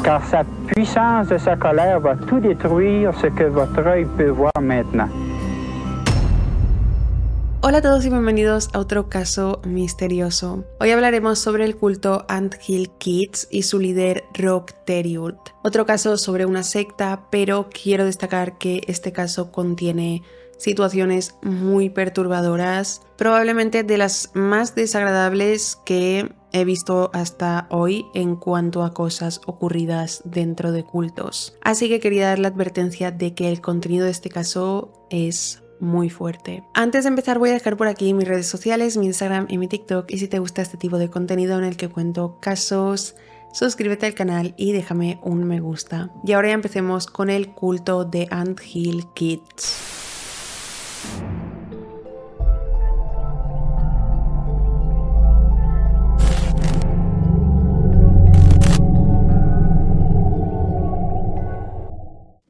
car sa puissance de sa colère va tout détruire ce que votre œil peut voir maintenant. Hola a todos y bienvenidos a otro caso misterioso. Hoy hablaremos sobre el culto Ant Hill Kids y su líder Rock Theriot. Otro caso sobre una secta, pero quiero destacar que este caso contiene situaciones muy perturbadoras, probablemente de las más desagradables que he visto hasta hoy en cuanto a cosas ocurridas dentro de cultos. Así que quería dar la advertencia de que el contenido de este caso es muy fuerte. Antes de empezar voy a dejar por aquí mis redes sociales, mi Instagram y mi TikTok, y si te gusta este tipo de contenido en el que cuento casos, suscríbete al canal y déjame un me gusta. Y ahora ya empecemos con el culto de Ant Hill Kids.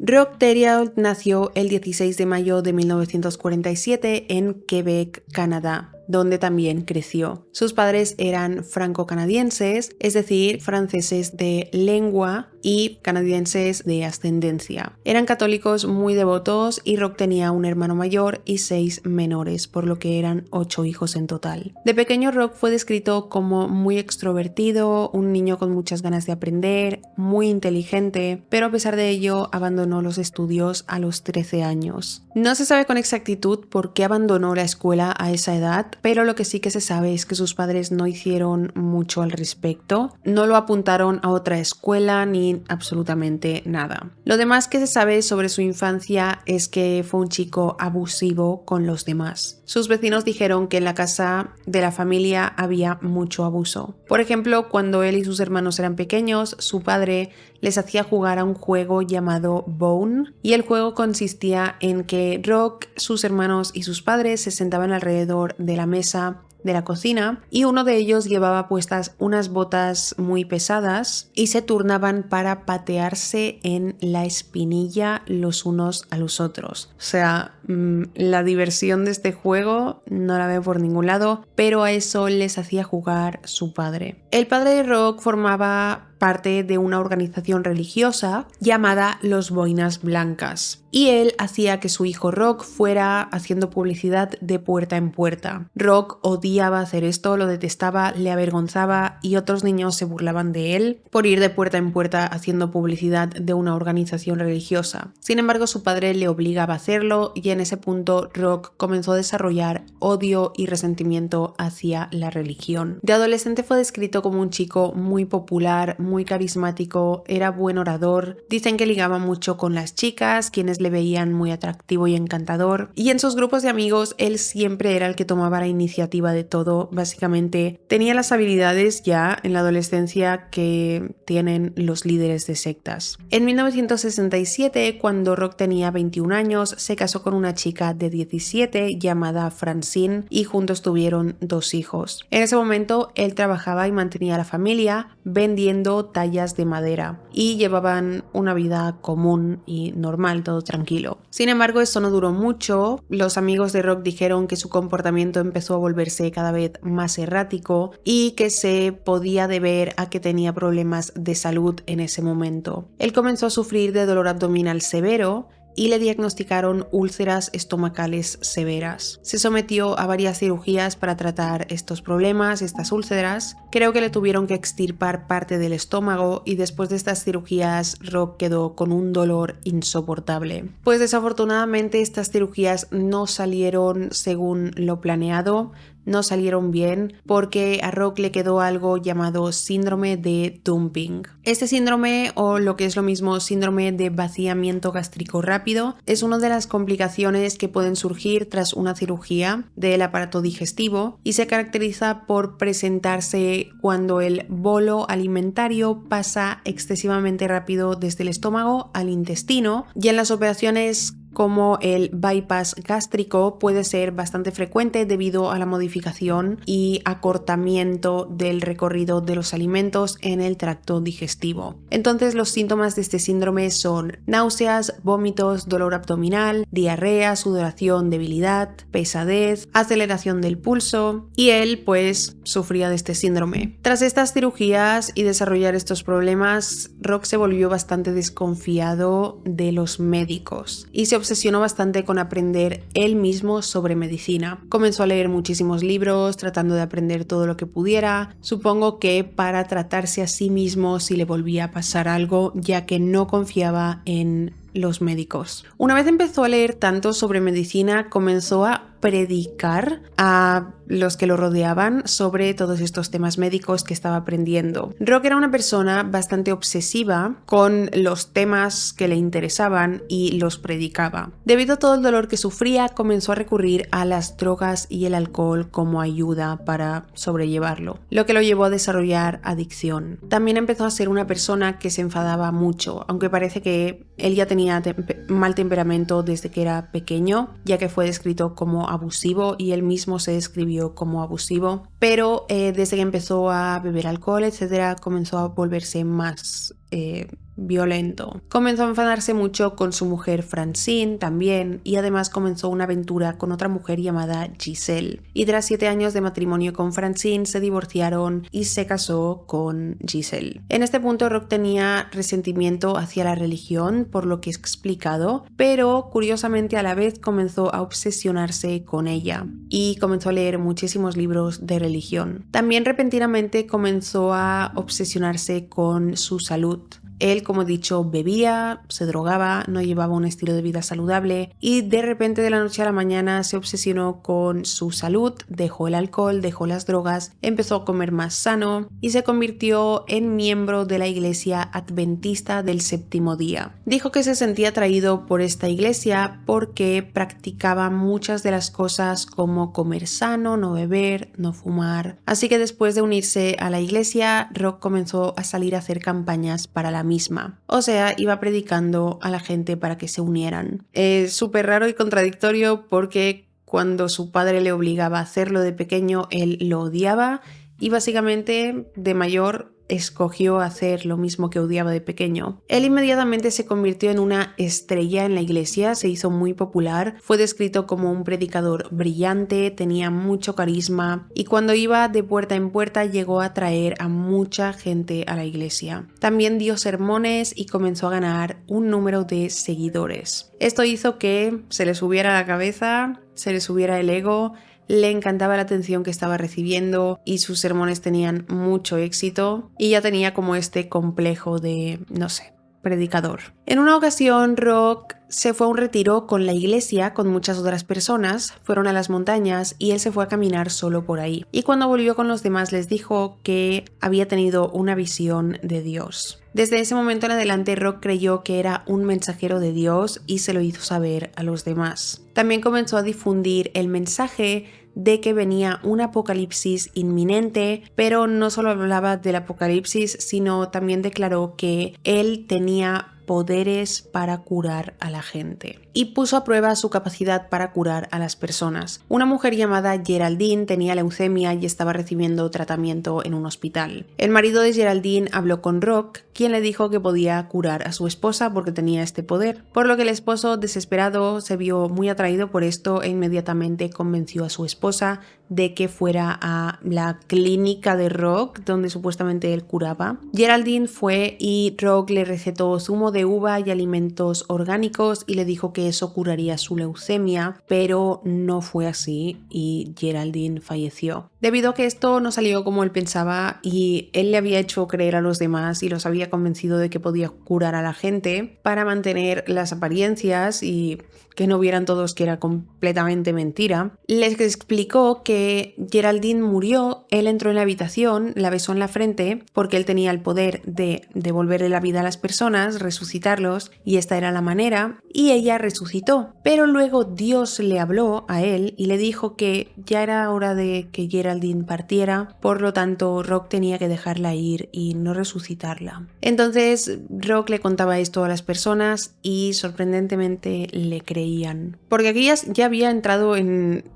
Rock Theriot nació el 16 de mayo de 1947 en Quebec, Canadá, donde también creció. Sus padres eran franco-canadienses, es decir, franceses de lengua y canadienses de ascendencia. Eran católicos muy devotos y Rock tenía un hermano mayor y 6 menores, por lo que eran 8 hijos en total. De pequeño Rock fue descrito como muy extrovertido, un niño con muchas ganas de aprender, muy inteligente, pero a pesar de ello abandonó los estudios a los 13 años. No se sabe con exactitud por qué abandonó la escuela a esa edad, pero lo que sí que se sabe es que sus padres no hicieron mucho al respecto, no lo apuntaron a otra escuela ni absolutamente nada. Lo demás que se sabe sobre su infancia es que fue un chico abusivo con los demás. Sus vecinos dijeron que en la casa de la familia había mucho abuso. Por ejemplo, cuando él y sus hermanos eran pequeños, su padre les hacía jugar a un juego llamado Bone, y el juego consistía en que Rock, sus hermanos y sus padres se sentaban alrededor de la mesa de la cocina y uno de ellos llevaba puestas unas botas muy pesadas y se turnaban para patearse en la espinilla los unos a los otros. O sea, la diversión de este juego no la veo por ningún lado, pero a eso les hacía jugar su padre. El padre de Rock formaba parte de una organización religiosa llamada Los Boinas Blancas, y él hacía que su hijo Rock fuera haciendo publicidad de puerta en puerta. Rock odiaba hacer esto, lo detestaba, le avergonzaba y otros niños se burlaban de él por ir de puerta en puerta haciendo publicidad de una organización religiosa. Sin embargo, su padre le obligaba a hacerlo y en ese punto Rock comenzó a desarrollar odio y resentimiento hacia la religión. De adolescente fue descrito como un chico muy popular, muy carismático, era buen orador, dicen que ligaba mucho con las chicas, quienes le veían muy atractivo y encantador, y en sus grupos de amigos él siempre era el que tomaba la iniciativa de todo. Básicamente tenía las habilidades ya en la adolescencia que tienen los líderes de sectas. En 1967, cuando Rock tenía 21 años, se casó con una chica de 17 llamada Francine y juntos tuvieron 2 hijos. En ese momento él trabajaba y mantenía a la familia vendiendo tallas de madera y llevaban una vida común y normal, todo tranquilo. Sin embargo, eso no duró mucho. Los amigos de Rock dijeron que su comportamiento empezó a volverse cada vez más errático y que se podía deber a que tenía problemas de salud en ese momento. Él comenzó a sufrir de dolor abdominal severo y le diagnosticaron úlceras estomacales severas. Se sometió a varias cirugías para tratar estos problemas, estas úlceras. Creo que le tuvieron que extirpar parte del estómago y después de estas cirugías Rock quedó con un dolor insoportable. Pues desafortunadamente estas cirugías no salieron según lo planeado. No salieron bien porque a Rock le quedó algo llamado síndrome de dumping. Este síndrome, o lo que es lo mismo síndrome de vaciamiento gástrico rápido, es una de las complicaciones que pueden surgir tras una cirugía del aparato digestivo y se caracteriza por presentarse cuando el bolo alimentario pasa excesivamente rápido desde el estómago al intestino, y en las operaciones como el bypass gástrico puede ser bastante frecuente debido a la modificación y acortamiento del recorrido de los alimentos en el tracto digestivo. Entonces los síntomas de este síndrome son náuseas, vómitos, dolor abdominal, diarrea, sudoración, debilidad, pesadez, aceleración del pulso, y él pues sufría de este síndrome. Tras estas cirugías y desarrollar estos problemas, Rock se volvió bastante desconfiado de los médicos y se obsesionó bastante con aprender él mismo sobre medicina. Comenzó a leer muchísimos libros, tratando de aprender todo lo que pudiera, supongo que para tratarse a sí mismo si le volvía a pasar algo, ya que no confiaba en los médicos. Una vez empezó a leer tanto sobre medicina, comenzó a predicar a los que lo rodeaban sobre todos estos temas médicos que estaba aprendiendo. Rock era una persona bastante obsesiva con los temas que le interesaban y los predicaba. Debido a todo el dolor que sufría, comenzó a recurrir a las drogas y el alcohol como ayuda para sobrellevarlo, lo que lo llevó a desarrollar adicción. También empezó a ser una persona que se enfadaba mucho, aunque parece que él ya tenía mal temperamento desde que era pequeño, ya que fue descrito como abusivo y él mismo se describió como abusivo, pero desde que empezó a beber alcohol, etcétera, comenzó a volverse más violento. Comenzó a enfadarse mucho con su mujer Francine también, y además comenzó una aventura con otra mujer llamada Giselle. Y tras 7 años de matrimonio con Francine se divorciaron y se casó con Giselle. En este punto Rock tenía resentimiento hacia la religión por lo que he explicado, pero curiosamente a la vez comenzó a obsesionarse con ella y comenzó a leer muchísimos libros de religión. También repentinamente comenzó a obsesionarse con su salud. Él, como he dicho, bebía, se drogaba, no llevaba un estilo de vida saludable y de repente de la noche a la mañana se obsesionó con su salud, dejó el alcohol, dejó las drogas, empezó a comer más sano y se convirtió en miembro de la iglesia adventista del séptimo día. Dijo que se sentía atraído por esta iglesia porque practicaba muchas de las cosas como comer sano, no beber, no fumar. Así que después de unirse a la iglesia, Rock comenzó a salir a hacer campañas para la misma. O sea, iba predicando a la gente para que se unieran. Es súper raro y contradictorio porque cuando su padre le obligaba a hacerlo de pequeño, él lo odiaba y básicamente de mayor escogió hacer lo mismo que odiaba de pequeño. Él inmediatamente se convirtió en una estrella en la iglesia, se hizo muy popular, fue descrito como un predicador brillante, tenía mucho carisma y cuando iba de puerta en puerta llegó a atraer a mucha gente a la iglesia. También dio sermones y comenzó a ganar un número de seguidores. Esto hizo que se le subiera la cabeza, se le subiera el ego. Le encantaba la atención que estaba recibiendo y sus sermones tenían mucho éxito y ya tenía como este complejo de, no sé, predicador. En una ocasión, Rock se fue a un retiro con la iglesia con muchas otras personas, fueron a las montañas y él se fue a caminar solo por ahí. Y cuando volvió con los demás les dijo que había tenido una visión de Dios. Desde ese momento en adelante, Rock creyó que era un mensajero de Dios y se lo hizo saber a los demás. También comenzó a difundir el mensaje de que venía un apocalipsis inminente, pero no solo hablaba del apocalipsis, sino también declaró que él tenía poderes para curar a la gente y puso a prueba su capacidad para curar a las personas. Una mujer llamada Geraldine tenía leucemia y estaba recibiendo tratamiento en un hospital. El marido de Geraldine habló con Rock, quien le dijo que podía curar a su esposa porque tenía este poder, por lo que el esposo, desesperado, se vio muy atraído por esto e inmediatamente convenció a su esposa de que fuera a la clínica de Rock, donde supuestamente él curaba. Geraldine fue y Rock le recetó zumo de uva y alimentos orgánicos y le dijo que eso curaría su leucemia, pero no fue así y Geraldine falleció. Debido a que esto no salió como él pensaba y él le había hecho creer a los demás y los había convencido de que podía curar a la gente para mantener las apariencias y que no vieran todos que era completamente mentira, les explicó que Geraldine murió, él entró en la habitación, la besó en la frente porque él tenía el poder de devolverle la vida a las personas, resucitarlos, y esta era la manera, y ella resucitó. Pero luego Dios le habló a él y le dijo que ya era hora de que Geraldine Geraldine partiera, por lo tanto Rock tenía que dejarla ir y no resucitarla. Entonces Rock le contaba esto a las personas y sorprendentemente le creían, porque aquí ya había entrado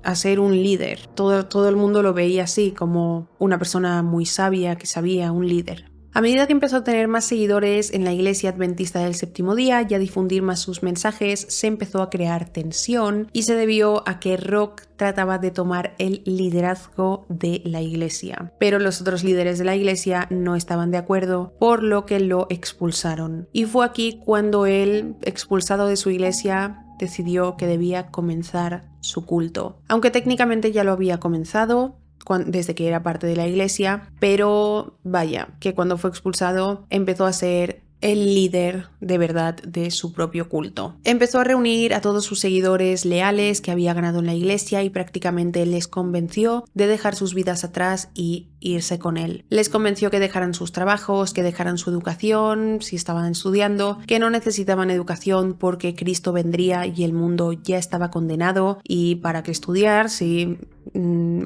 a ser un líder. Todo el mundo lo veía así, como una persona muy sabia que sabía, un líder. A medida que empezó a tener más seguidores en la Iglesia Adventista del Séptimo Día y a difundir más sus mensajes, se empezó a crear tensión y se debió a que Rock trataba de tomar el liderazgo de la Iglesia. Pero los otros líderes de la Iglesia no estaban de acuerdo, por lo que lo expulsaron. Y fue aquí cuando él, expulsado de su iglesia, decidió que debía comenzar su culto. Aunque técnicamente ya lo había comenzado desde que era parte de la iglesia, pero vaya, que cuando fue expulsado empezó a ser el líder de verdad de su propio culto. Empezó a reunir a todos sus seguidores leales que había ganado en la iglesia y prácticamente les convenció de dejar sus vidas atrás y irse con él. Les convenció que dejaran sus trabajos, que dejaran su educación, si estaban estudiando, que no necesitaban educación porque Cristo vendría y el mundo ya estaba condenado y para qué estudiar si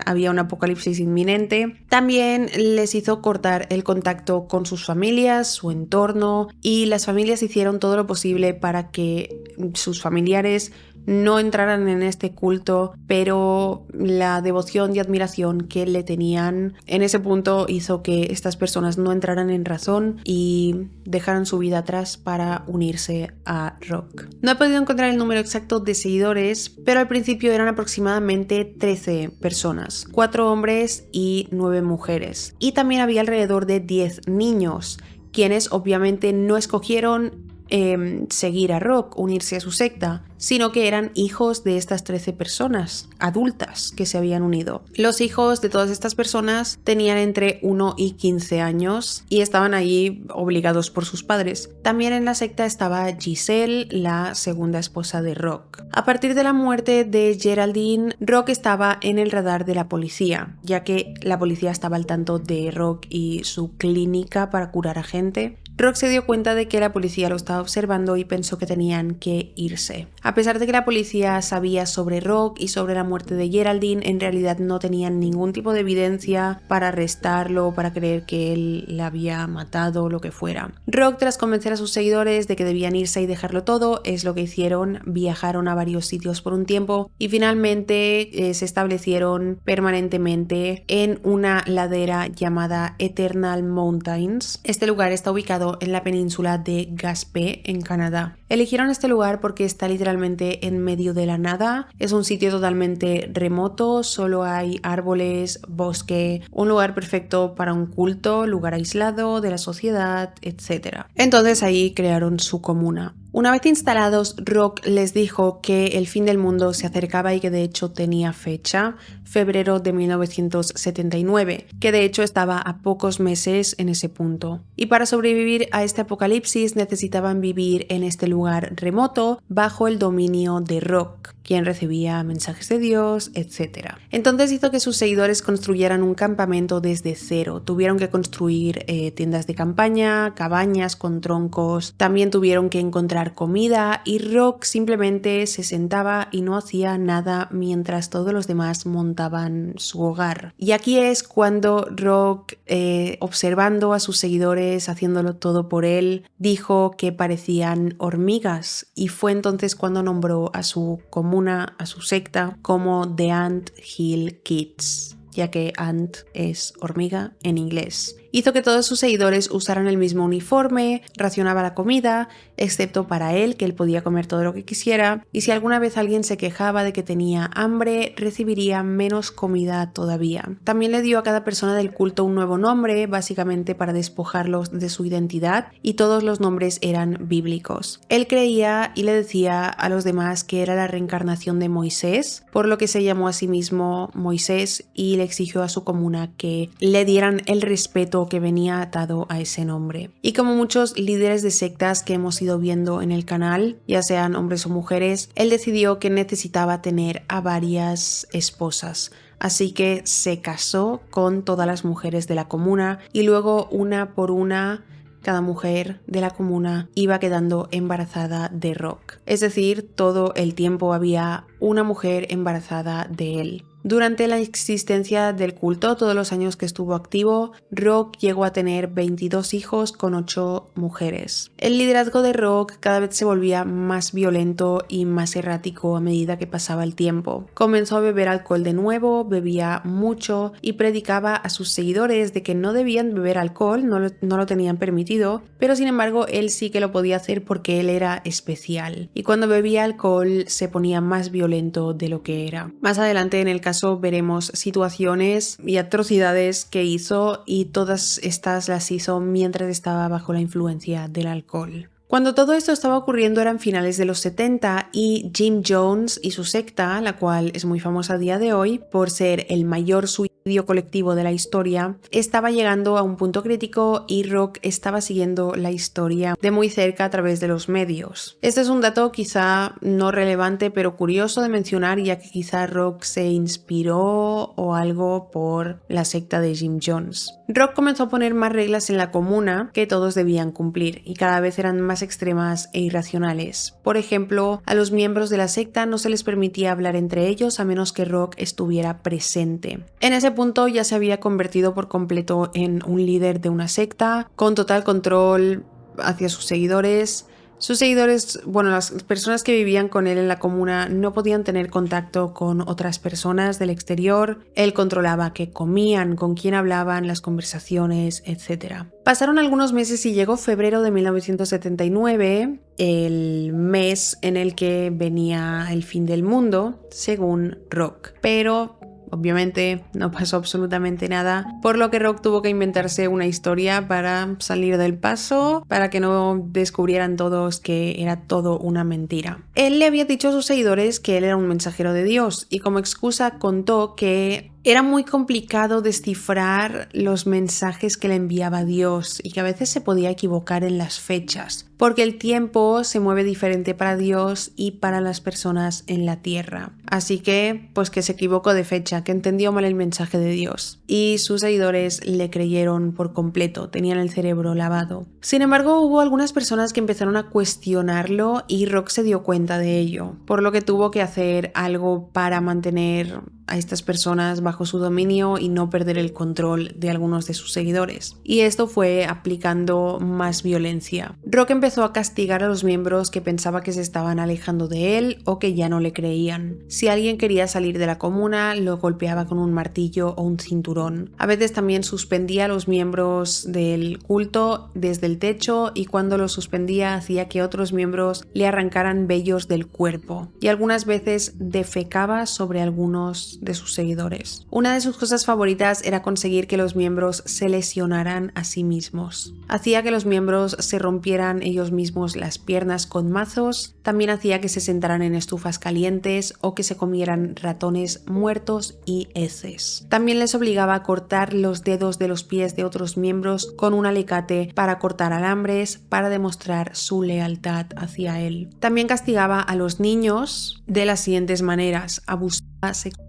había un apocalipsis inminente. También les hizo cortar el contacto con sus familias, su entorno, y las familias hicieron todo lo posible para que sus familiares no entraran en este culto, pero la devoción y admiración que le tenían en ese punto hizo que estas personas no entraran en razón y dejaran su vida atrás para unirse a Rock. No he podido encontrar el número exacto de seguidores, pero al principio eran aproximadamente 13 personas, 4 hombres y 9 mujeres. Y también había alrededor de 10 niños, quienes obviamente no escogieron seguir a Rock, unirse a su secta, sino que eran hijos de estas 13 personas adultas que se habían unido. Los hijos de todas estas personas tenían entre 1 y 15 años y estaban allí obligados por sus padres. También en la secta estaba Giselle, la segunda esposa de Rock. A partir de la muerte de Geraldine, Rock estaba en el radar de la policía, ya que la policía estaba al tanto de Rock y su clínica para curar a gente. Rock se dio cuenta de que la policía lo estaba observando y pensó que tenían que irse. A pesar de que la policía sabía sobre Rock y sobre la muerte de Geraldine, en realidad no tenían ningún tipo de evidencia para arrestarlo o para creer que él la había matado o lo que fuera. Rock, tras convencer a sus seguidores de que debían irse y dejarlo todo, es lo que hicieron. Viajaron a varios sitios por un tiempo y finalmente se establecieron permanentemente en una ladera llamada Eternal Mountains. Este lugar está ubicado en la península de Gaspé, en Canadá. Eligieron este lugar porque está literalmente en medio de la nada. Es un sitio totalmente remoto, solo hay árboles, bosque, un lugar perfecto para un culto, lugar aislado de la sociedad, etc. Entonces ahí crearon su comuna. Una vez instalados, Rock les dijo que el fin del mundo se acercaba y que de hecho tenía fecha, febrero de 1979, que de hecho estaba a pocos meses en ese punto. Y para sobrevivir a este apocalipsis necesitaban vivir en este lugar remoto bajo el dominio de Rock, quien recibía mensajes de Dios, etc. Entonces hizo que sus seguidores construyeran un campamento desde cero. Tuvieron que construir tiendas de campaña, cabañas con troncos, también tuvieron que encontrar comida y Rock simplemente se sentaba y no hacía nada mientras todos los demás montaban su hogar. Y aquí es cuando Rock, observando a sus seguidores, haciéndolo todo por él, dijo que parecían hormigas y fue entonces cuando nombró a su comuna, a su secta, como The Ant Hill Kids, ya que ant es hormiga en inglés. Hizo que todos sus seguidores usaran el mismo uniforme, racionaba la comida, excepto para él, que él podía comer todo lo que quisiera, y si alguna vez alguien se quejaba de que tenía hambre, recibiría menos comida todavía. También le dio a cada persona del culto un nuevo nombre, básicamente para despojarlos de su identidad, y todos los nombres eran bíblicos. Él creía y le decía a los demás que era la reencarnación de Moisés, por lo que se llamó a sí mismo Moisés y le exigió a su comuna que le dieran el respeto que venía atado a ese nombre. Y como muchos líderes de sectas que hemos ido viendo en el canal, ya sean hombres o mujeres, él decidió que necesitaba tener a varias esposas. Así que se casó con todas las mujeres de la comuna y luego una por una cada mujer de la comuna iba quedando embarazada de Rock. Es decir, todo el tiempo había una mujer embarazada de él. Durante la existencia del culto, todos los años que estuvo activo, Rock llegó a tener 22 hijos con 8 mujeres. El liderazgo de Rock cada vez se volvía más violento y más errático a medida que pasaba el tiempo. Comenzó a beber alcohol de nuevo, bebía mucho y predicaba a sus seguidores de que no debían beber alcohol, no lo tenían permitido, pero sin embargo él sí que lo podía hacer porque él era especial. Y cuando bebía alcohol se ponía más violento de lo que era. Más adelante en el caso veremos situaciones y atrocidades que hizo, y todas estas las hizo mientras estaba bajo la influencia del alcohol. Cuando todo esto estaba ocurriendo eran finales de los 70 y Jim Jones y su secta, la cual es muy famosa a día de hoy por ser el mayor suicidio colectivo de la historia, estaba llegando a un punto crítico y Rock estaba siguiendo la historia de muy cerca a través de los medios. Este es un dato quizá no relevante pero curioso de mencionar, ya que quizá Rock se inspiró o algo por la secta de Jim Jones. Rock comenzó a poner más reglas en la comuna que todos debían cumplir y cada vez eran más extremas e irracionales. Por ejemplo, a los miembros de la secta no se les permitía hablar entre ellos a menos que Rock estuviera presente. En ese punto ya se había convertido por completo en un líder de una secta, con total control hacia sus seguidores. Sus seguidores, las personas que vivían con él en la comuna no podían tener contacto con otras personas del exterior. Él controlaba qué comían, con quién hablaban, las conversaciones, etc. Pasaron algunos meses y llegó febrero de 1979, el mes en el que venía el fin del mundo, según Rock. Pero obviamente no pasó absolutamente nada, por lo que Rock tuvo que inventarse una historia para salir del paso, para que no descubrieran todos que era todo una mentira. Él le había dicho a sus seguidores que él era un mensajero de Dios y como excusa contó que era muy complicado descifrar los mensajes que le enviaba Dios y que a veces se podía equivocar en las fechas, porque el tiempo se mueve diferente para Dios y para las personas en la tierra. Así que, que se equivocó de fecha, que entendió mal el mensaje de Dios. Y sus seguidores le creyeron por completo, tenían el cerebro lavado. Sin embargo, hubo algunas personas que empezaron a cuestionarlo y Rock se dio cuenta de ello, por lo que tuvo que hacer algo para mantener a estas personas bajo su dominio y no perder el control de algunos de sus seguidores. Y esto fue aplicando más violencia. Rock empezó a castigar a los miembros que pensaba que se estaban alejando de él o que ya no le creían. Si alguien quería salir de la comuna, lo golpeaba con un martillo o un cinturón. A veces también suspendía a los miembros del culto desde el techo y cuando los suspendía hacía que otros miembros le arrancaran vellos del cuerpo. Y algunas veces defecaba sobre algunos de sus seguidores. Una de sus cosas favoritas era conseguir que los miembros se lesionaran a sí mismos. Hacía que los miembros se rompieran ellos mismos las piernas con mazos, también hacía que se sentaran en estufas calientes o que se comieran ratones muertos y heces. También les obligaba a cortar los dedos de los pies de otros miembros con un alicate para cortar alambres para demostrar su lealtad hacia él. También castigaba a los niños de las siguientes maneras: abusaba sexualmente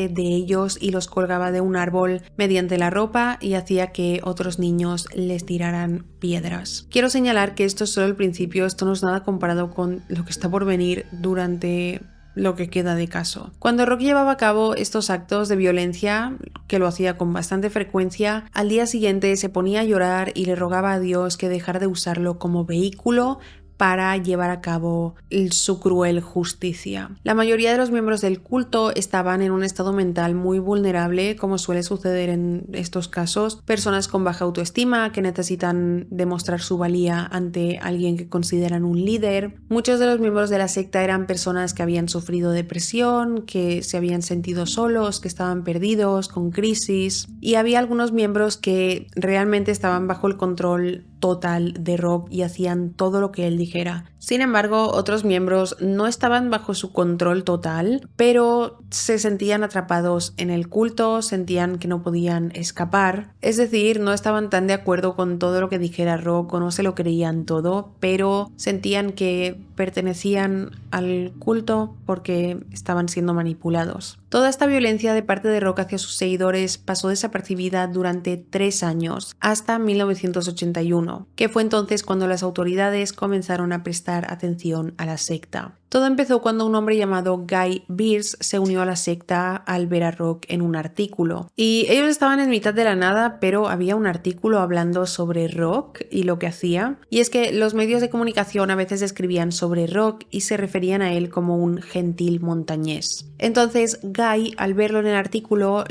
de ellos y los colgaba de un árbol mediante la ropa y hacía que otros niños les tiraran piedras. Quiero señalar que esto es solo el principio, esto no es nada comparado con lo que está por venir durante lo que queda de caso. Cuando Rock llevaba a cabo estos actos de violencia, que lo hacía con bastante frecuencia, al día siguiente se ponía a llorar y le rogaba a Dios que dejara de usarlo como vehículo para llevar a cabo su cruel justicia. La mayoría de los miembros del culto estaban en un estado mental muy vulnerable, como suele suceder en estos casos. Personas con baja autoestima que necesitan demostrar su valía ante alguien que consideran un líder. Muchos de los miembros de la secta eran personas que habían sufrido depresión, que se habían sentido solos, que estaban perdidos, con crisis. Y había algunos miembros que realmente estaban bajo el control total de Rock y hacían todo lo que él dijera. Sin embargo, otros miembros no estaban bajo su control total, pero se sentían atrapados en el culto, sentían que no podían escapar. Es decir, no estaban tan de acuerdo con todo lo que dijera Rock o no se lo creían todo, pero sentían que pertenecían al culto porque estaban siendo manipulados. Toda esta violencia de parte de Rock hacia sus seguidores pasó desapercibida durante 3 años, hasta 1981, que fue entonces cuando las autoridades comenzaron a prestar atención a la secta. Todo empezó cuando un hombre llamado Guy Beers se unió a la secta al ver a Rock en un artículo. Y ellos estaban en mitad de la nada, pero había un artículo hablando sobre Rock y lo que hacía. Y es que los medios de comunicación a veces escribían sobre Rock y se referían a él como un gentil montañés. Entonces Guy, al verlo en el artículo,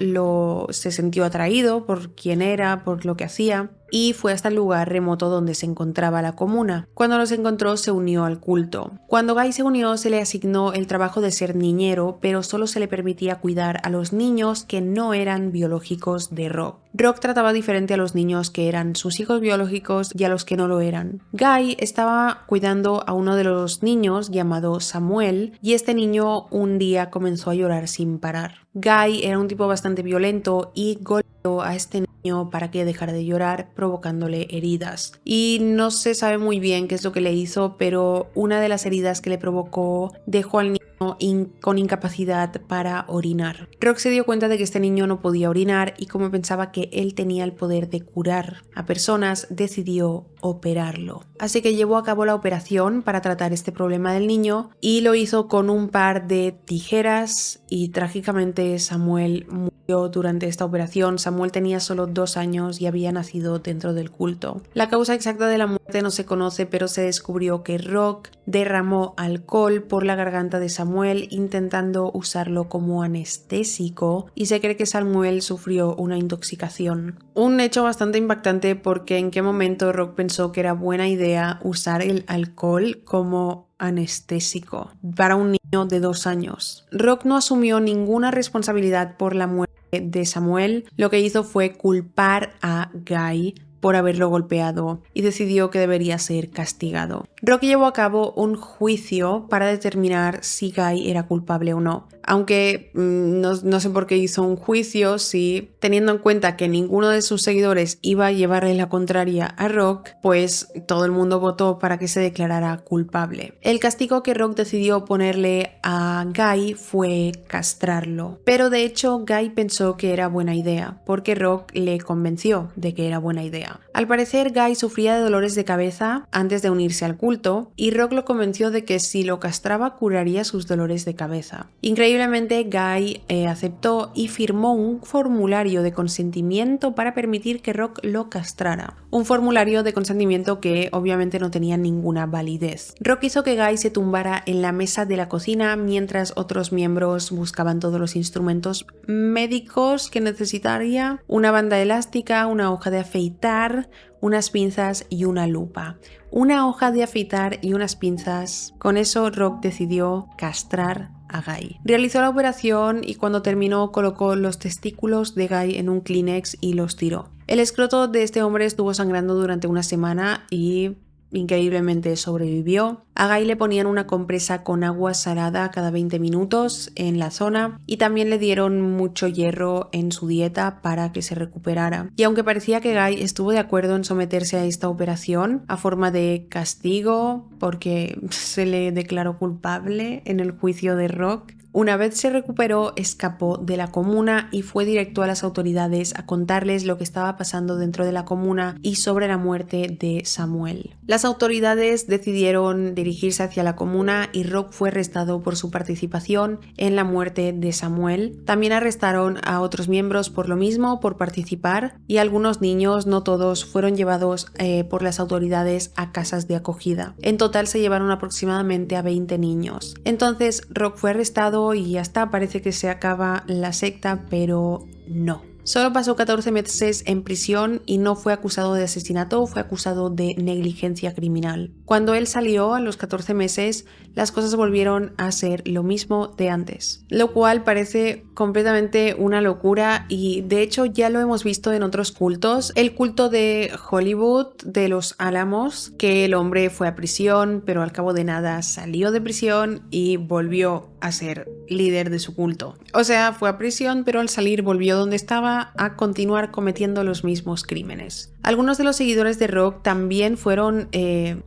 se sintió atraído por quién era, por lo que hacía, y fue hasta el lugar remoto donde se encontraba la comuna. Cuando los encontró, se unió al culto. Cuando Guy se unió, se le asignó el trabajo de ser niñero, pero solo se le permitía cuidar a los niños que no eran biológicos de Rock. Rock trataba diferente a los niños que eran sus hijos biológicos y a los que no lo eran. Guy estaba cuidando a uno de los niños llamado Samuel, y este niño un día comenzó a llorar sin parar. Guy era un tipo bastante violento y golpeó a este niño para que dejara de llorar, provocándole heridas. Y no se sabe muy bien qué es lo que le hizo, pero una de las heridas que le provocó dejó al niño con incapacidad para orinar. Rock se dio cuenta de que este niño no podía orinar y como pensaba que él tenía el poder de curar a personas, decidió operarlo. Así que llevó a cabo la operación para tratar este problema del niño y lo hizo con un par de tijeras y trágicamente Samuel murió durante esta operación. Samuel tenía solo 2 años y había nacido dentro del culto. La causa exacta de la muerte no se conoce, pero se descubrió que Rock derramó alcohol por la garganta de Samuel intentando usarlo como anestésico y se cree que Samuel sufrió una intoxicación. Un hecho bastante impactante porque en qué momento Rock pensó que era buena idea usar el alcohol como anestésico para un niño de 2 años. Rock no asumió ninguna responsabilidad por la muerte de Samuel, lo que hizo fue culpar a Guy por haberlo golpeado y decidió que debería ser castigado. Rock llevó a cabo un juicio para determinar si Guy era culpable o no. Aunque no sé por qué hizo un juicio, si teniendo en cuenta que ninguno de sus seguidores iba a llevarle la contraria a Rock, pues todo el mundo votó para que se declarara culpable. El castigo que Rock decidió ponerle a Guy fue castrarlo. Pero de hecho Guy pensó que era buena idea, porque Rock le convenció de que era buena idea. Al parecer Guy sufría de dolores de cabeza antes de unirse al culto y Rock lo convenció de que si lo castraba curaría sus dolores de cabeza. Increíblemente Guy aceptó y firmó un formulario de consentimiento para permitir que Rock lo castrara. Un formulario de consentimiento que obviamente no tenía ninguna validez. Rock hizo que Guy se tumbara en la mesa de la cocina mientras otros miembros buscaban todos los instrumentos médicos que necesitaría, una banda elástica, una hoja de afeitar, unas pinzas y una lupa. Una hoja de afeitar y unas pinzas. Con eso Rock decidió castrar a Guy. Realizó la operación y cuando terminó colocó los testículos de Guy en un Kleenex y los tiró. El escroto de este hombre estuvo sangrando durante una semana y increíblemente sobrevivió. A Guy le ponían una compresa con agua salada cada 20 minutos en la zona y también le dieron mucho hierro en su dieta para que se recuperara. Y aunque parecía que Guy estuvo de acuerdo en someterse a esta operación a forma de castigo porque se le declaró culpable en el juicio de Rock, una vez se recuperó, escapó de la comuna y fue directo a las autoridades a contarles lo que estaba pasando dentro de la comuna y sobre la muerte de Samuel. Las autoridades decidieron dirigirse hacia la comuna y Rock fue arrestado por su participación en la muerte de Samuel. También arrestaron a otros miembros por lo mismo, por participar, y algunos niños, no todos, fueron llevados por las autoridades a casas de acogida. En total se llevaron aproximadamente a 20 niños. Entonces Rock fue arrestado y ya está, parece que se acaba la secta, pero no. Solo pasó 14 meses en prisión y no fue acusado de asesinato, fue acusado de negligencia criminal. Cuando él salió a los 14 meses, las cosas volvieron a ser lo mismo de antes, lo cual parece completamente una locura y de hecho ya lo hemos visto en otros cultos. El culto de Hollywood, de los Álamos, que el hombre fue a prisión, pero al cabo de nada salió de prisión y volvió a ser líder de su culto. O sea, fue a prisión, pero al salir volvió donde estaba a continuar cometiendo los mismos crímenes. Algunos de los seguidores de Rock también fueron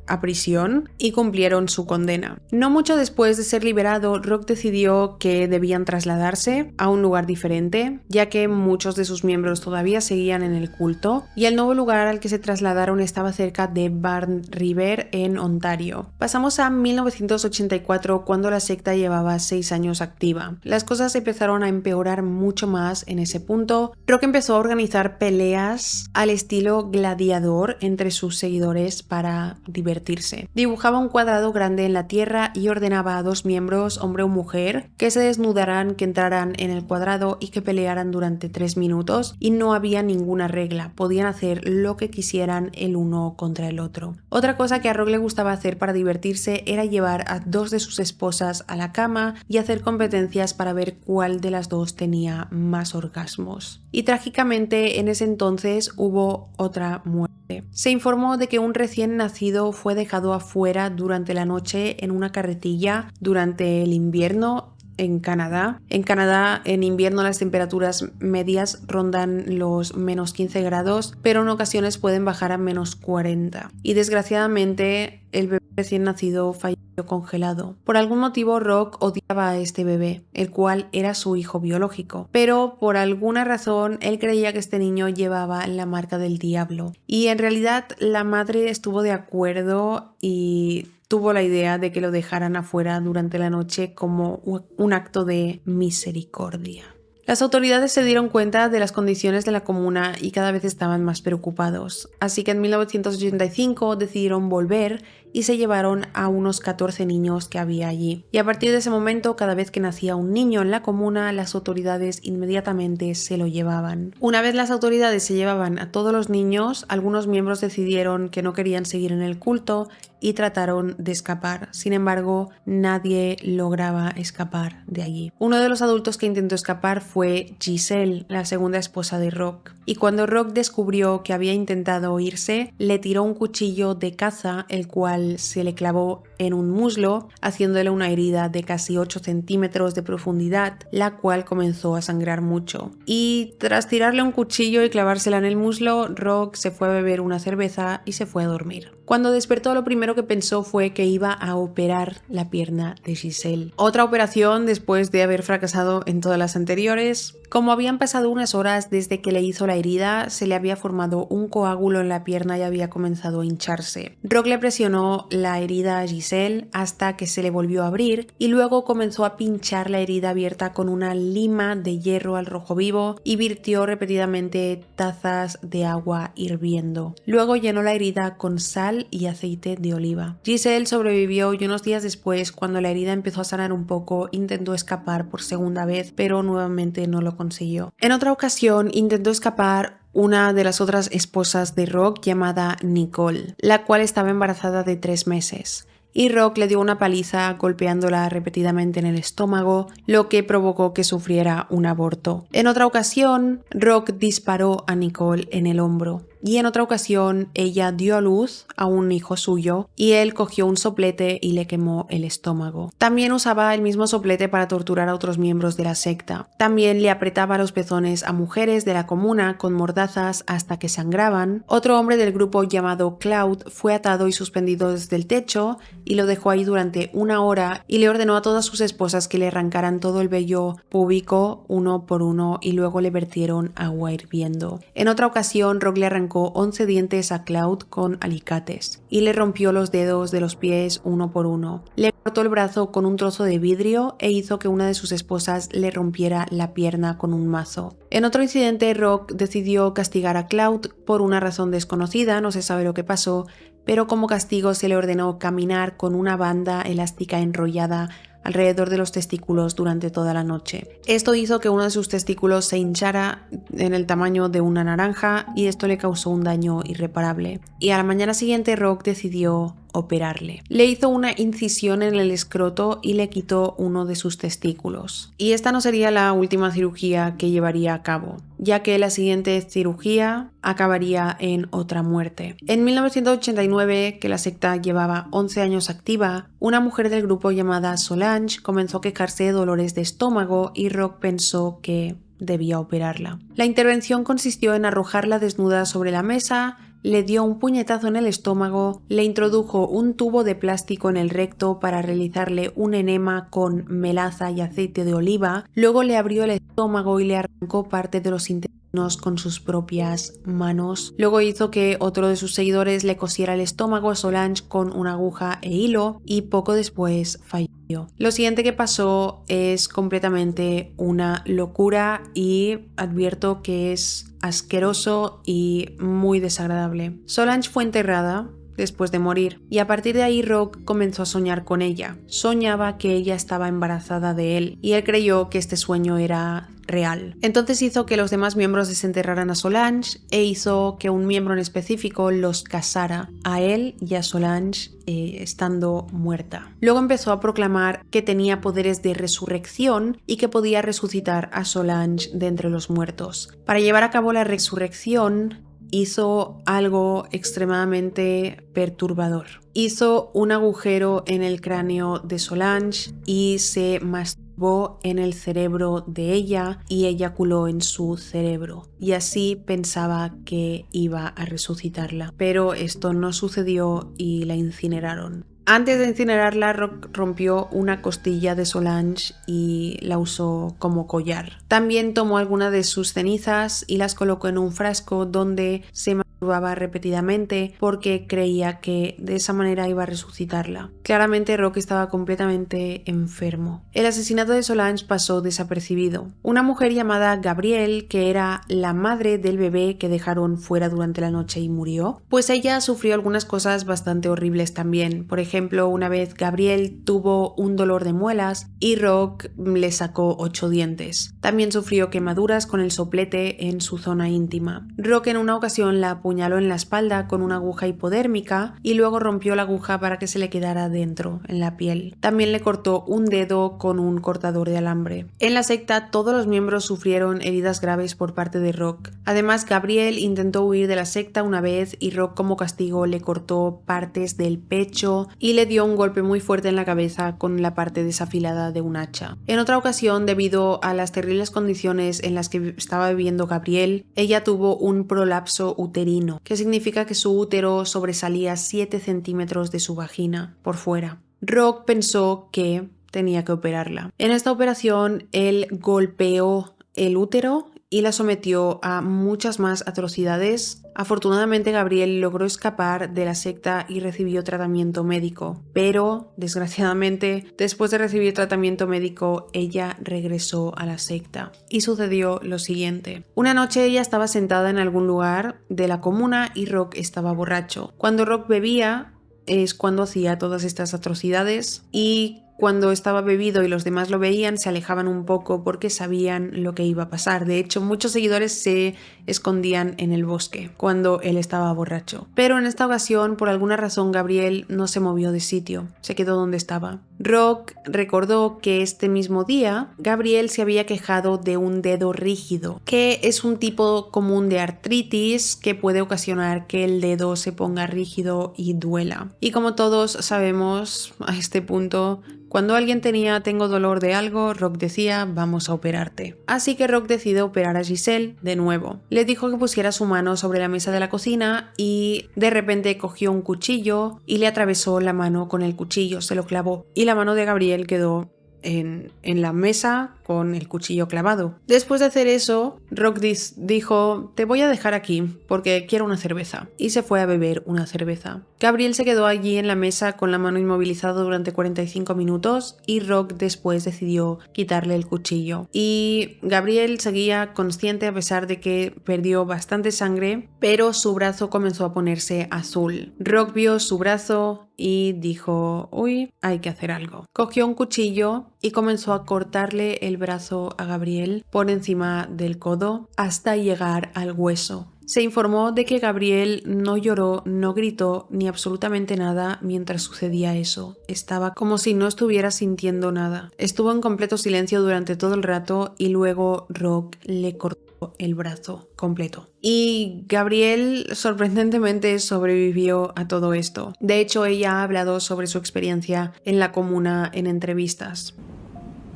a prisión y cumplieron su condena. No mucho después de ser liberado, Rock decidió que debían trasladarse a un lugar diferente, ya que muchos de sus miembros todavía seguían en el culto, y el nuevo lugar al que se trasladaron estaba cerca de Barn River, en Ontario. Pasamos a 1984, cuando la secta llevaba 6 años activa. Las cosas empezaron a empeorar mucho más en ese punto. Rock empezó a organizar peleas al estilo gladiador entre sus seguidores para divertirse. Dibujaba un cuadrado grande en la tierra y ordenaba a 2 miembros, hombre o mujer, que se desnudaran, que entraran en el cuadrado y que pelearan durante 3 minutos, y no había ninguna regla, podían hacer lo que quisieran el uno contra el otro. Otra cosa que a Rock le gustaba hacer para divertirse era llevar a 2 de sus esposas a la cama y hacer competencias para ver cuál de las 2 tenía más orgasmos. Y trágicamente en ese entonces hubo otra muerte. Se informó de que un recién nacido fue dejado afuera durante la noche en una carretilla durante el invierno en Canadá. En Canadá, en invierno, las temperaturas medias rondan los menos 15 grados, pero en ocasiones pueden bajar a menos 40. Y desgraciadamente, el bebé recién nacido falleció congelado. Por algún motivo, Rock odiaba a este bebé, el cual era su hijo biológico, pero por alguna razón él creía que este niño llevaba la marca del diablo. Y en realidad la madre estuvo de acuerdo y tuvo la idea de que lo dejaran afuera durante la noche como un acto de misericordia. Las autoridades se dieron cuenta de las condiciones de la comuna y cada vez estaban más preocupados, así que en 1985 decidieron volver y se llevaron a unos 14 niños que había allí. Y a partir de ese momento, cada vez que nacía un niño en la comuna, las autoridades inmediatamente se lo llevaban. Una vez las autoridades se llevaban a todos los niños, algunos miembros decidieron que no querían seguir en el culto y trataron de escapar. Sin embargo, nadie lograba escapar de allí. Uno de los adultos que intentó escapar fue Giselle, la segunda esposa de Rock. Y cuando Rock descubrió que había intentado irse, le tiró un cuchillo de caza, el cual se le clavó en un muslo, haciéndole una herida de casi 8 centímetros de profundidad, la cual comenzó a sangrar mucho. Y tras tirarle un cuchillo y clavársela en el muslo, Rock se fue a beber una cerveza y se fue a dormir. Cuando despertó, lo primero que pensó fue que iba a operar la pierna de Giselle. Otra operación después de haber fracasado en todas las anteriores. Como habían pasado unas horas desde que le hizo la herida, se le había formado un coágulo en la pierna y había comenzado a hincharse. Rock le presionó la herida a Giselle hasta que se le volvió a abrir y luego comenzó a pinchar la herida abierta con una lima de hierro al rojo vivo y virtió repetidamente tazas de agua hirviendo. Luego llenó la herida con sal y aceite de oliva. Giselle sobrevivió y unos días después, cuando la herida empezó a sanar un poco, intentó escapar por segunda vez, pero nuevamente no lo consiguió. En otra ocasión intentó escapar una de las otras esposas de Rock, llamada Nicole, la cual estaba embarazada de 3 meses. Y Rock le dio una paliza golpeándola repetidamente en el estómago, lo que provocó que sufriera un aborto. En otra ocasión, Rock disparó a Nicole en el hombro. Y en otra ocasión, ella dio a luz a un hijo suyo y él cogió un soplete y le quemó el estómago. También usaba el mismo soplete para torturar a otros miembros de la secta. También le apretaba los pezones a mujeres de la comuna con mordazas hasta que sangraban. Otro hombre del grupo llamado Cloud fue atado y suspendido desde el techo y lo dejó ahí durante 1 hora y le ordenó a todas sus esposas que le arrancaran todo el vello púbico uno por uno y luego le vertieron agua hirviendo. En otra ocasión, Rock le arrancó 11 dientes a Cloud con alicates y le rompió los dedos de los pies uno por uno. Le cortó el brazo con un trozo de vidrio e hizo que una de sus esposas le rompiera la pierna con un mazo. En otro incidente, Rock decidió castigar a Cloud por una razón desconocida, no se sabe lo que pasó, pero como castigo se le ordenó caminar con una banda elástica enrollada alrededor de los testículos durante toda la noche. Esto hizo que uno de sus testículos se hinchara en el tamaño de una naranja y esto le causó un daño irreparable. Y a la mañana siguiente Rock decidió operarle. Le hizo una incisión en el escroto y le quitó uno de sus testículos. Y esta no sería la última cirugía que llevaría a cabo, ya que la siguiente cirugía acabaría en otra muerte. En 1989, que la secta llevaba 11 años activa, una mujer del grupo llamada Solange comenzó a quejarse de dolores de estómago y Rock pensó que debía operarla. La intervención consistió en arrojarla desnuda sobre la mesa le dio un puñetazo en el estómago, le introdujo un tubo de plástico en el recto para realizarle un enema con melaza y aceite de oliva, luego le abrió el estómago y le arrancó parte de los intestinos con sus propias manos. Luego hizo que otro de sus seguidores le cosiera el estómago a Solange con una aguja e hilo y poco después falleció. Lo siguiente que pasó es completamente una locura y advierto que es asqueroso y muy desagradable. Solange fue enterrada después de morir, y a partir de ahí Rock comenzó a soñar con ella. Soñaba que ella estaba embarazada de él y él creyó que este sueño era real. Entonces hizo que los demás miembros desenterraran a Solange e hizo que un miembro en específico los casara a él y a Solange estando muerta. Luego empezó a proclamar que tenía poderes de resurrección y que podía resucitar a Solange de entre los muertos. Para llevar a cabo la resurrección hizo algo extremadamente perturbador. Hizo un agujero en el cráneo de Solange y se masturbó en el cerebro de ella y eyaculó en su cerebro. Y así pensaba que iba a resucitarla. Pero esto no sucedió y la incineraron. Antes de incinerarla, Rock rompió una costilla de Solange y la usó como collar. También tomó algunas de sus cenizas y las colocó en un frasco donde se masturbaba repetidamente porque creía que de esa manera iba a resucitarla. Claramente Rock estaba completamente enfermo. El asesinato de Solange pasó desapercibido. Una mujer llamada Gabrielle, que era la madre del bebé que dejaron fuera durante la noche y murió, pues ella sufrió algunas cosas bastante horribles también. Por ejemplo, una vez Gabrielle tuvo un dolor de muelas y Rock le sacó 8 dientes. También sufrió quemaduras con el soplete en su zona íntima. Rock en una ocasión la apuñaló en la espalda con una aguja hipodérmica y luego rompió la aguja para que se le quedara dentro, en la piel. También le cortó un dedo con un cortador de alambre. En la secta todos los miembros sufrieron heridas graves por parte de Rock. Además, Gabrielle intentó huir de la secta una vez y Rock como castigo le cortó partes del pecho y le dio un golpe muy fuerte en la cabeza con la parte desafilada de un hacha. En otra ocasión, debido a las terribles condiciones en las que estaba viviendo Gabrielle, ella tuvo un prolapso uterino, que significa que su útero sobresalía 7 centímetros de su vagina por fuera. Rock pensó que tenía que operarla. En esta operación, él golpeó el útero y la sometió a muchas más atrocidades. Afortunadamente, Gabrielle logró escapar de la secta y recibió tratamiento médico, pero desgraciadamente, después de recibir tratamiento médico, ella regresó a la secta. Y sucedió lo siguiente. Una noche ella estaba sentada en algún lugar de la comuna y Rock estaba borracho. Cuando Rock bebía es cuando hacía todas estas atrocidades y cuando estaba bebido y los demás lo veían, se alejaban un poco porque sabían lo que iba a pasar. De hecho, muchos seguidores se escondían en el bosque cuando él estaba borracho. Pero en esta ocasión, por alguna razón, Gabrielle no se movió de sitio, se quedó donde estaba. Rock recordó que este mismo día, Gabrielle se había quejado de un dedo rígido, que es un tipo común de artritis que puede ocasionar que el dedo se ponga rígido y duela. Y como todos sabemos a este punto, cuando alguien tengo dolor de algo, Rock decía, vamos a operarte. Así que Rock decidió operar a Giselle de nuevo. Le dijo que pusiera su mano sobre la mesa de la cocina y de repente cogió un cuchillo y le atravesó la mano con el cuchillo, se lo clavó. Y la mano de Gabrielle quedó en la mesa con el cuchillo clavado. Después de hacer eso, Rock dijo, te voy a dejar aquí porque quiero una cerveza. Y se fue a beber una cerveza. Gabrielle se quedó allí en la mesa con la mano inmovilizada durante 45 minutos y Rock después decidió quitarle el cuchillo. Y Gabrielle seguía consciente a pesar de que perdió bastante sangre, pero su brazo comenzó a ponerse azul. Rock vio su brazo y dijo, uy, hay que hacer algo. Cogió un cuchillo y comenzó a cortarle el brazo a Gabrielle por encima del codo hasta llegar al hueso. Se informó de que Gabrielle no lloró, no gritó ni absolutamente nada mientras sucedía eso. Estaba como si no estuviera sintiendo nada. Estuvo en completo silencio durante todo el rato y luego Rock le cortó el brazo completo. Y Gabrielle sorprendentemente sobrevivió a todo esto. De hecho, ella ha hablado sobre su experiencia en la comuna en entrevistas.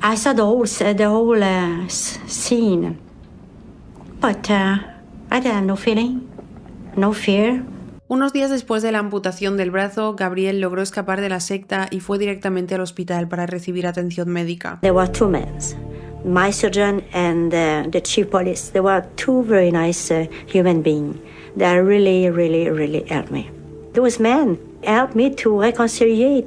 I saw the whole scene, but I had no feeling, no fear, Unos días después de la amputación del brazo, Gabriel logró escapar de la secta y fue directamente al hospital para recibir atención médica. There were two men, my surgeon and the chief police. They were two very nice human beings. They really helped me. Those men helped me to reconcile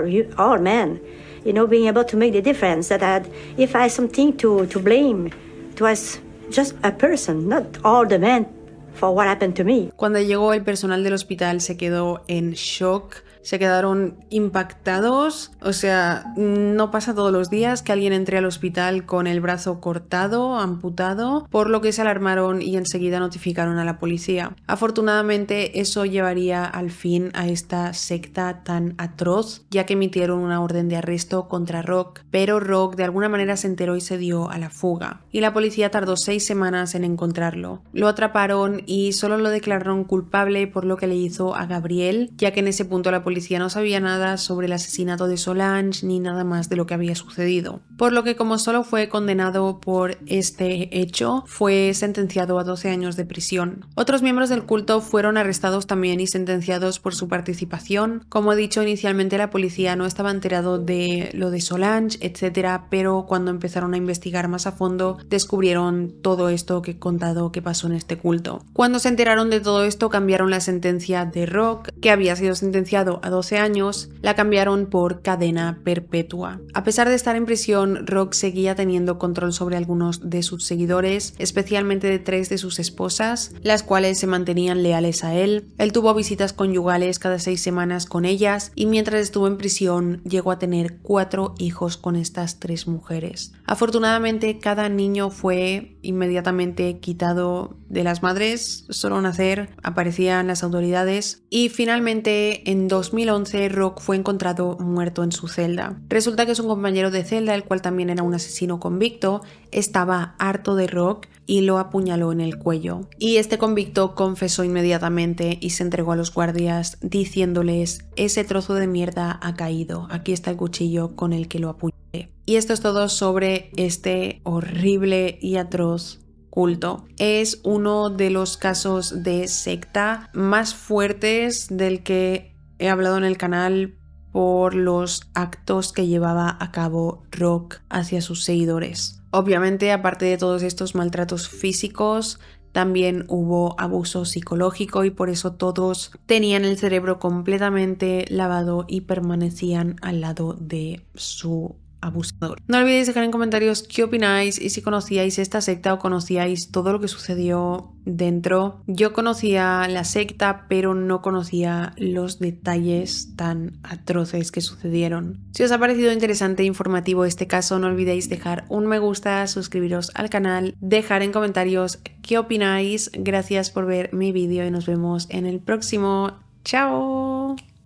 with all men. You know, being able to make the difference that if I had something to blame, it was just a person, not all the men for what happened to me. Cuando llegó, el personal del hospital se quedó en shock. Se quedaron impactados, o sea, no pasa todos los días que alguien entre al hospital con el brazo cortado, amputado, por lo que se alarmaron y enseguida notificaron a la policía. Afortunadamente, eso llevaría al fin a esta secta tan atroz, ya que emitieron una orden de arresto contra Rock, pero Rock de alguna manera se enteró y se dio a la fuga, y la policía tardó 6 semanas en encontrarlo. Lo atraparon y solo lo declararon culpable por lo que le hizo a Gabriel, ya que en ese punto la policía no sabía nada sobre el asesinato de Solange ni nada más de lo que había sucedido. Por lo que, como solo fue condenado por este hecho, fue sentenciado a 12 años de prisión. Otros miembros del culto fueron arrestados también y sentenciados por su participación. Como he dicho inicialmente, la policía no estaba enterado de lo de Solange, etcétera, pero cuando empezaron a investigar más a fondo, descubrieron todo esto que he contado que pasó en este culto. Cuando se enteraron de todo esto, cambiaron la sentencia de Rock, que había sido sentenciado a 12 años, la cambiaron por cadena perpetua. A pesar de estar en prisión, Rock seguía teniendo control sobre algunos de sus seguidores, especialmente de 3 de sus esposas, las cuales se mantenían leales a él. Él tuvo visitas conyugales cada 6 semanas con ellas y mientras estuvo en prisión llegó a tener 4 hijos con estas 3 mujeres. Afortunadamente, cada niño fue inmediatamente quitado de las madres. Solo nacer aparecían las autoridades y finalmente en 2011 Rock fue encontrado muerto en su celda. Resulta que su compañero de celda, el cual también era un asesino convicto, estaba harto de Rock y lo apuñaló en el cuello. Y este convicto confesó inmediatamente y se entregó a los guardias diciéndoles: ese trozo de mierda ha caído, aquí está el cuchillo con el que lo apuñalé. Y esto es todo sobre este horrible y atroz culto. Es uno de los casos de secta más fuertes del que he hablado en el canal por los actos que llevaba a cabo Rock hacia sus seguidores. Obviamente, aparte de todos estos maltratos físicos, también hubo abuso psicológico y por eso todos tenían el cerebro completamente lavado y permanecían al lado de su abusador. No olvidéis dejar en comentarios qué opináis y si conocíais esta secta o conocíais todo lo que sucedió dentro. Yo conocía la secta, pero no conocía los detalles tan atroces que sucedieron. Si os ha parecido interesante e informativo este caso, no olvidéis dejar un me gusta, suscribiros al canal, dejar en comentarios qué opináis. Gracias por ver mi vídeo y nos vemos en el próximo. ¡Chao!